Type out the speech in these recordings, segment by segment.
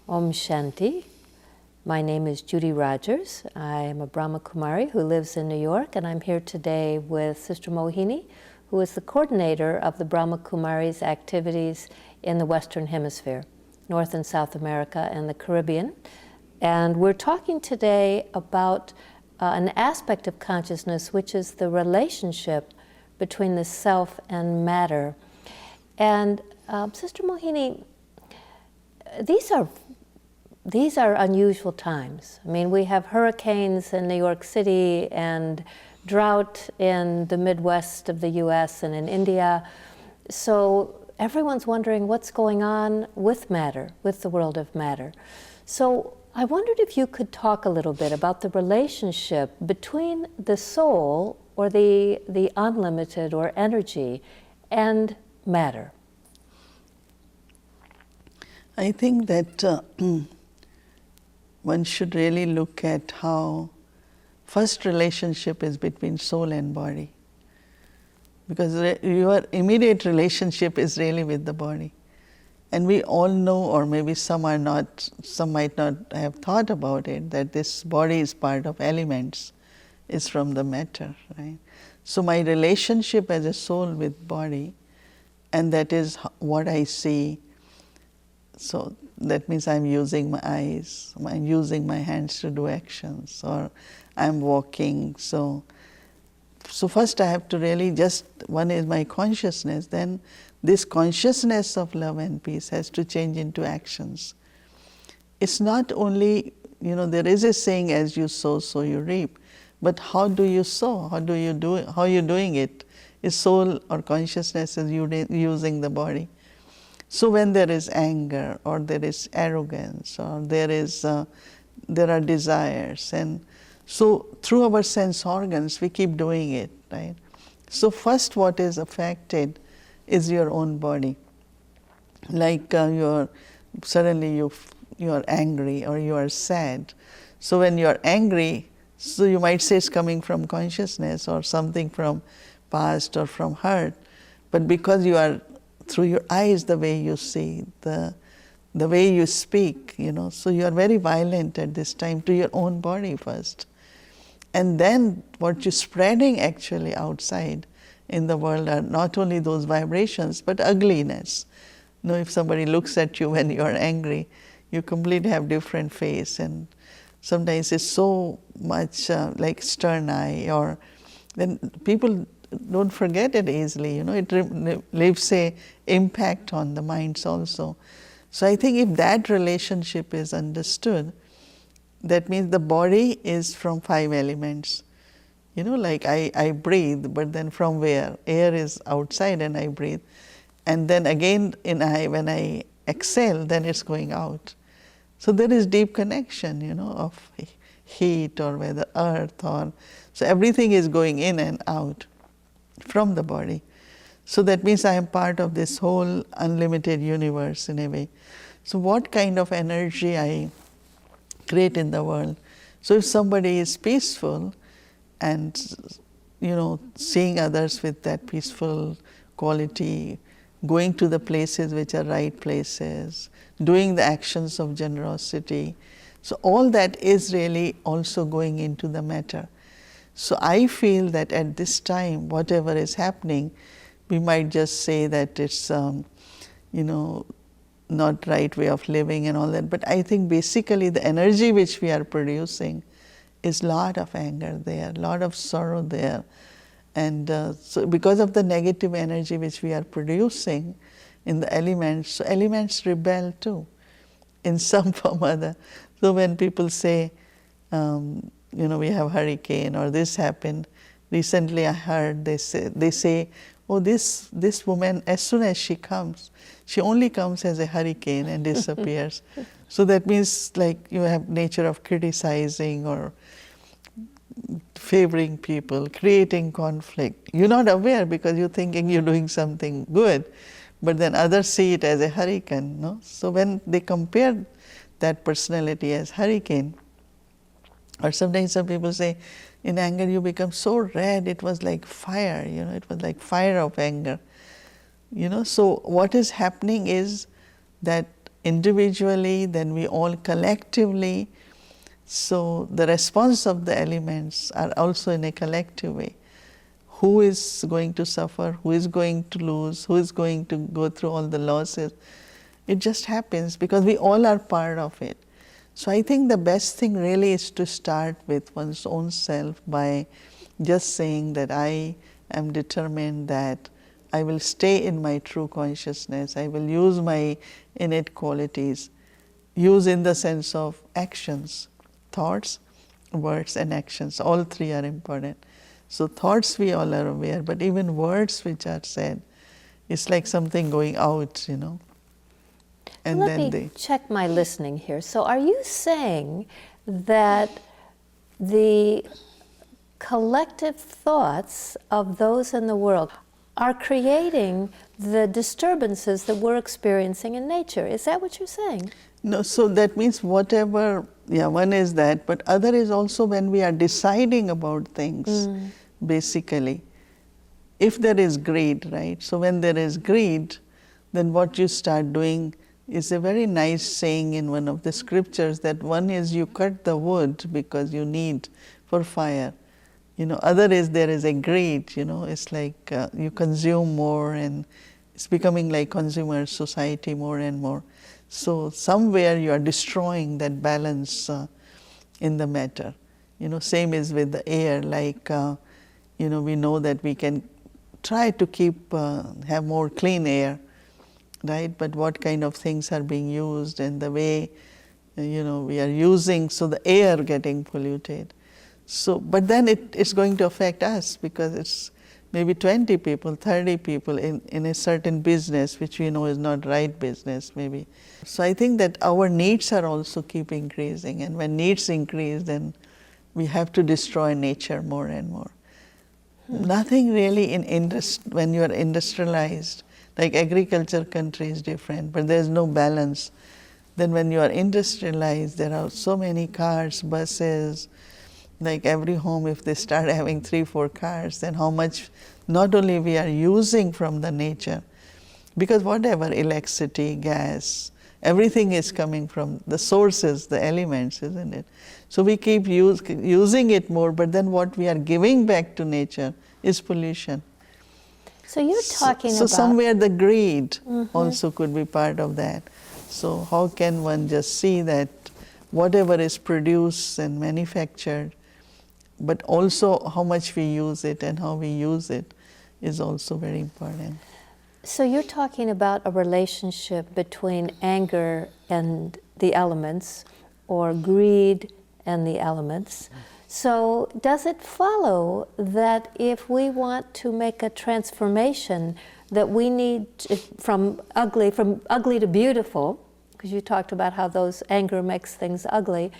Om Shanti. My name is Judy Rogers. I am a Brahma Kumari who lives in New York, and I'm here today with Sister Mohini, who is the coordinator of the Brahma Kumaris activities in the Western Hemisphere, North and South America and the Caribbean. And we're talking today about an aspect of consciousness, which is the relationship between the self and matter. And Sister Mohini, these are unusual times. I mean, we have hurricanes in New York City and drought in the Midwest of the US and in India. So everyone's wondering what's going on with matter, with the world of matter. So I wondered if you could talk a little bit about the relationship between the soul, or the unlimited or energy, and matter. I think that one should really look at how first relationship is between soul and body, because your immediate relationship is really with the body. And we all know, or maybe some might not have thought about it, that this body is part of elements, is from the matter, right? So my relationship as a soul with body, and that is what I see. So that means I'm using my eyes, I'm using my hands to do actions, or I'm walking. So first I have to really one is my consciousness, then this consciousness of love and peace has to change into actions. It's not only, there is a saying, as you sow, so you reap. But how do you sow? How are you doing it? Is soul or consciousness is using the body? So when there is anger, or there is arrogance, or there are desires, and so through our sense organs we keep doing it, right? So first what is affected is your own body. Like suddenly you are angry or you are sad. So when you are angry, so you might say it's coming from consciousness or something from past or from hurt, but because you are through your eyes, the way you see, the way you speak, so you are very violent at this time to your own body first. And then what you're spreading actually outside in the world are not only those vibrations, but ugliness. If somebody looks at you when you are angry, you completely have different face, and sometimes it's so much like stern eye, or then people don't forget it easily, it leaves a impact on the minds also. So I think if that relationship is understood, that means the body is from 5 elements. Like I breathe, but then from where? Air is outside and I breathe. And then again when I exhale, then it's going out. So there is deep connection, of heat, or whether earth, so everything is going in and out from the body. So that means I am part of this whole unlimited universe in a way. So what kind of energy I create in the world? So if somebody is peaceful, and seeing others with that peaceful quality, going to the places which are right places, doing the actions of generosity, so all that is really also going into the matter. So I feel that at this time, whatever is happening, we might just say that it's not right way of living and all that, but I think basically the energy which we are producing is lot of anger there, lot of sorrow there. And so because of the negative energy which we are producing in the elements, so elements rebel too, in some form or other. So when people say, we have hurricane or this happened, recently I heard they say, oh, this woman, as soon as she comes, she only comes as a hurricane and disappears. So that means like you have nature of criticizing or favoring people, creating conflict. You're not aware because you're thinking you're doing something good, but then others see it as a hurricane. No? So when they compare that personality as hurricane, or sometimes some people say, in anger you become so red, it was like fire, it was like fire of anger. So what is happening is that individually, then we all collectively. So the response of the elements are also in a collective way. Who is going to suffer? Who is going to lose? Who is going to go through all the losses? It just happens because we all are part of it. So I think the best thing really is to start with one's own self by just saying that I am determined that I will stay in my true consciousness. I will use my innate qualities. Use in the sense of actions, thoughts, words and actions. All three are important. So thoughts we all are aware, but even words which are said, it's like something going out, you know. And Let me check my listening here. So are you saying that the collective thoughts of those in the world are creating the disturbances that we're experiencing in nature? Is that what you're saying? No, so that means whatever, yeah, one is that, but other is also when we are deciding about things, basically. If there is greed, right? So when there is greed, then what you start doing is a very nice saying in one of the scriptures that one is you cut the wood because you need for fire. You know, other is there is a greed, you know, it's like you consume more and it's becoming like consumer society more and more. So somewhere you are destroying that balance in the matter. You know, same is with the air, like, you know, we know that we can try to keep, have more clean air, right? But what kind of things are being used and the way, you know, we are using, so the air getting polluted. So, but then it's going to affect us because it's maybe 20 people, 30 people in a certain business which we know is not right business maybe. So I think that our needs are also keep increasing, and when needs increase then we have to destroy nature more and more. Nothing really when you are industrialized, like agriculture country is different, but there's no balance. Then when you are industrialized, there are so many cars, buses, like every home, if they start having 3-4 cars, then how much not only we are using from the nature, because whatever, electricity, gas, everything is coming from the sources, the elements, isn't it? So we keep using it more, but then what we are giving back to nature is pollution. So you're talking so about... somewhere the greed also could be part of that. So how can one just see that whatever is produced and manufactured, but also how much we use it and how we use it is also very important. So you're talking about a relationship between anger and the elements, or greed and the elements. So does it follow that if we want to make a transformation, that we need from ugly to beautiful, because you talked about how those anger makes things ugly,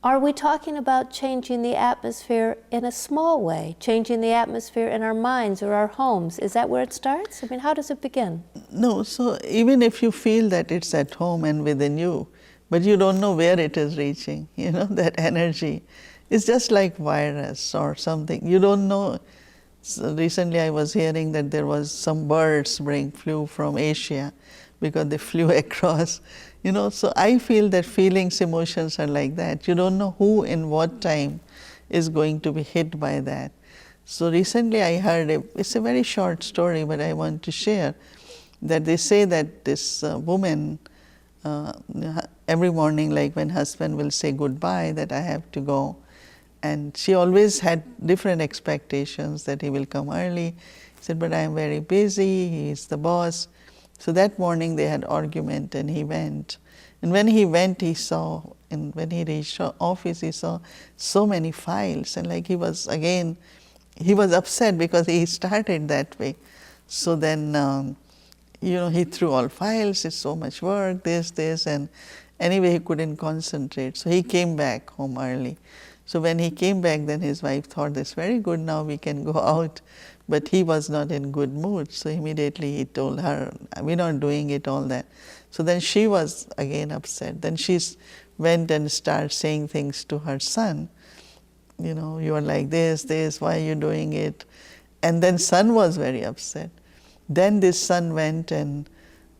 are we talking about changing the atmosphere in a small way, changing the atmosphere in our minds or our homes? Is that where it starts? I mean, how does it begin? No, so even if you feel that it's at home and within you, but you don't know where it is reaching, you know, that energy. It's just like virus or something. You don't know. So recently I was hearing that there was some birds flew from Asia because they flew across. You know, so I feel that feelings, emotions are like that. You don't know who in what time is going to be hit by that. So recently I heard, it's a very short story, but I want to share, that they say that this woman, every morning, like when husband will say goodbye, that I have to go. And she always had different expectations that he will come early. He said, but I am very busy, he's the boss. So that morning they had argument and he went. And when he went, he saw, and when he reached office, he saw so many files. And like he was upset because he started that way. So then, you know, he threw all files, it's so much work, this, and anyway he couldn't concentrate. So he came back home early. So when he came back, then his wife thought, that's very good, now we can go out. But he was not in good mood, so immediately he told her, we're not doing it, all that. So then she was again upset. Then she went and started saying things to her son. You know, you are like this, why are you doing it? And then son was very upset. Then this son went and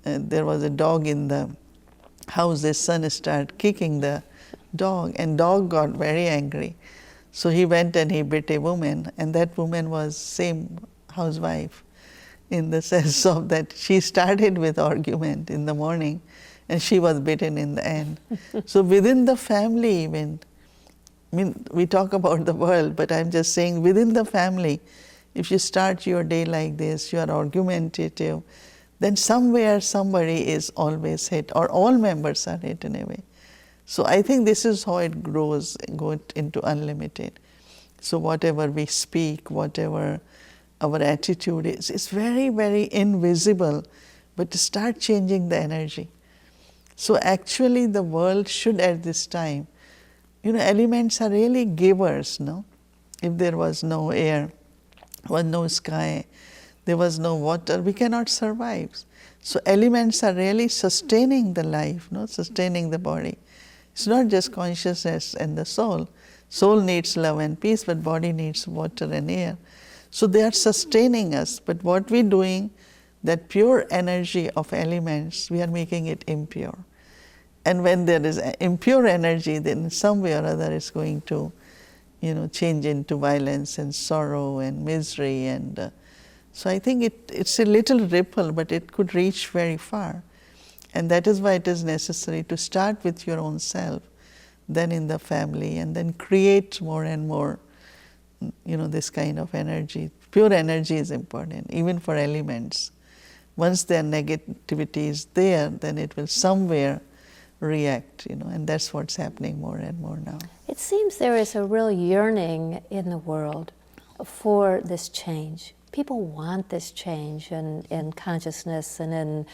there was a dog in the house. His son started kicking the dog, and dog got very angry. So he went and he bit a woman, and that woman was same housewife, in the sense of that she started with argument in the morning and she was bitten in the end. So within the family even, I mean, we talk about the world, but I'm just saying within the family, if you start your day like this, you are argumentative, then somewhere somebody is always hit, or all members are hit in a way. So I think this is how it grows into unlimited. So whatever we speak, whatever our attitude is, it's very, very invisible, but to start changing the energy. So actually the world should at this time, elements are really givers, no? If there was no air, was no sky, there was no water, we cannot survive. So elements are really sustaining the life, no? Sustaining the body. It's not just consciousness and the soul. Soul needs love and peace, but body needs water and air. So they are sustaining us, but what we're doing, that pure energy of elements, we are making it impure. And when there is impure energy, then in some way or other it's going to, change into violence and sorrow and misery. And so I think it's a little ripple, but it could reach very far. And that is why it is necessary to start with your own self, then in the family, and then create more and more, this kind of energy. Pure energy is important, even for elements. Once their negativity is there, then it will somewhere react, and that's what's happening more and more now. It seems there is a real yearning in the world for this change. People want this change in consciousness and in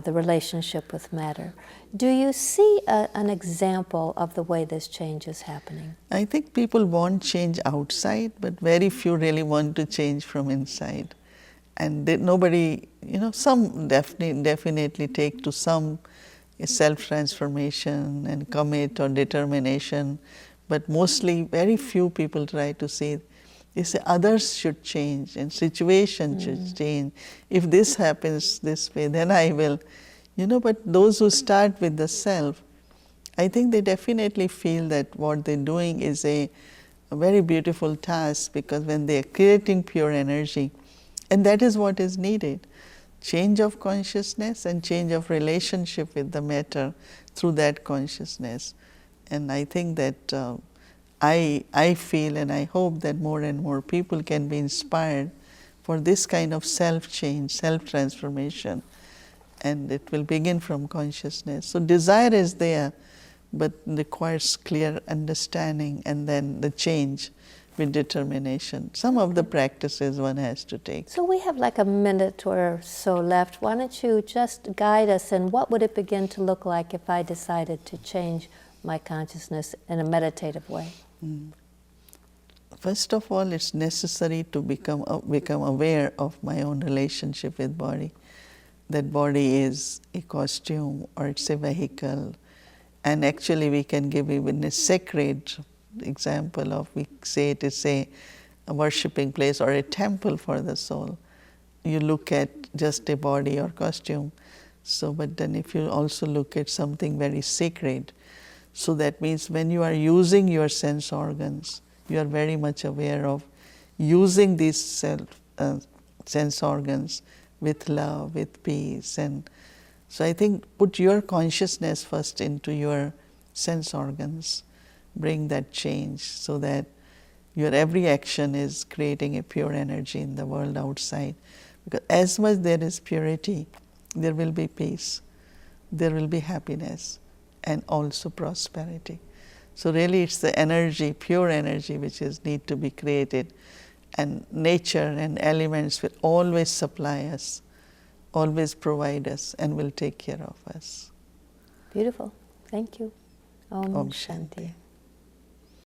the relationship with matter. Do you see an example of the way this change is happening? I think people want change outside, but very few really want to change from inside. And nobody, some definitely take to some self-transformation and commit or determination, but mostly very few people try to say, they say others should change and situation should change. If this happens this way, then I will. But those who start with the self, I think they definitely feel that what they're doing is a very beautiful task, because when they're creating pure energy, and that is what is needed. Change of consciousness and change of relationship with the matter through that consciousness. And I think that I feel and I hope that more and more people can be inspired for this kind of self-change, self-transformation, and it will begin from consciousness. So desire is there, but requires clear understanding and then the change with determination. Some of the practices one has to take. So we have like a minute or so left. Why don't you just guide us in what would it begin to look like if I decided to change my consciousness in a meditative way? First of all, it's necessary to become aware of my own relationship with body. That body is a costume or it's a vehicle. And actually we can give even a sacred example of, we say it is a worshipping place or a temple for the soul. You look at just a body or costume. So, but then if you also look at something very sacred, so that means when you are using your sense organs, you are very much aware of using these sense organs with love, with peace. And so I think put your consciousness first into your sense organs. Bring that change so that your every action is creating a pure energy in the world outside. Because as much there is purity, there will be peace, there will be happiness, and also prosperity. So really it's the energy, pure energy, which need to be created. And nature and elements will always supply us, always provide us, and will take care of us. Beautiful. Thank you. Om Om Shanti. Shanti.